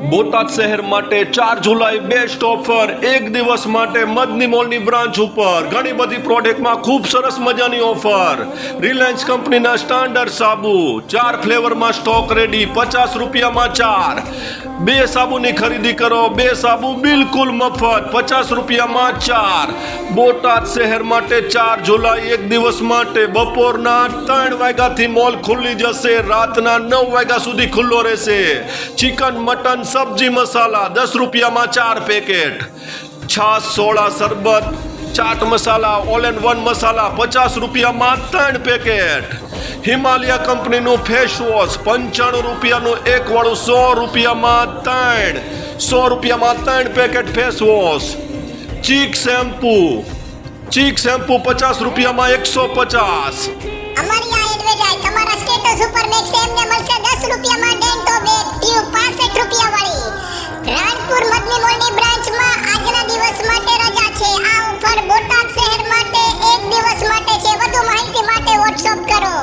બોટાદ શહેર માટે 4 જુલાઈ best offer, એક દિવસ માટે મદની મોલની બ્રાન્ચ ઉપર ઘણી બધી પ્રોડક્ટમાં ખૂબ સરસ મજાની ઓફર. રિલાયન્સ કંપનીના સ્ટાન્ડર્ડ સાબુ 4 ફ્લેવરમાં સ્ટોક રેડી, 50 રૂપિયામાં 4. 2 સાબુની ખરીદી કરો, 2 સાબુ બિલકુલ મફત, 50 રૂપિયામાં 4. બોટાદ શહેર માટે 4 જુલાઈ એક દિવસ માટે બપોરના 3 વાગ્યાથી મોલ ખુલ્લી જશે, રાતના 9 વાગ્યા સુધી ખુલ્લો રહેશે. ચિકન, મટન, સબ્જી મસાલા 10 રૂપિયામાં 4 પેકેટ. છાશ, સોડા, શરબત, ચાટ મસાલા, ઓલ એન્ડ વન મસાલા 50 રૂપિયામાં 3 પેકેટ. હિમાલયા કંપનીનું ફેસ વોશ 95 રૂપિયાનું એક વાળું 100 રૂપિયામાં 3. 100 રૂપિયામાં 3 પેકેટ ફેસ વોશ. ચીક શેમ્પૂ 50 રૂપિયામાં 150. અમારી આ એડવર્ટાઇઝ તમારા સ્ટેટસ ઉપર મેક્સ એમને મળશે 10 રૂપિયામાં ડેન્ટો બેગ ટ્યુબ 65 રૂપિયા વાળી. રાણપુર મદની મોલની બ્રાન્ચમાં આજના દિવસ માટે રજા છે. આ ઓફર બોટાદ શહેર માટે એક દિવસ માટે છે. વધુ માહિતી માટે વોટ્સઅપ કરો.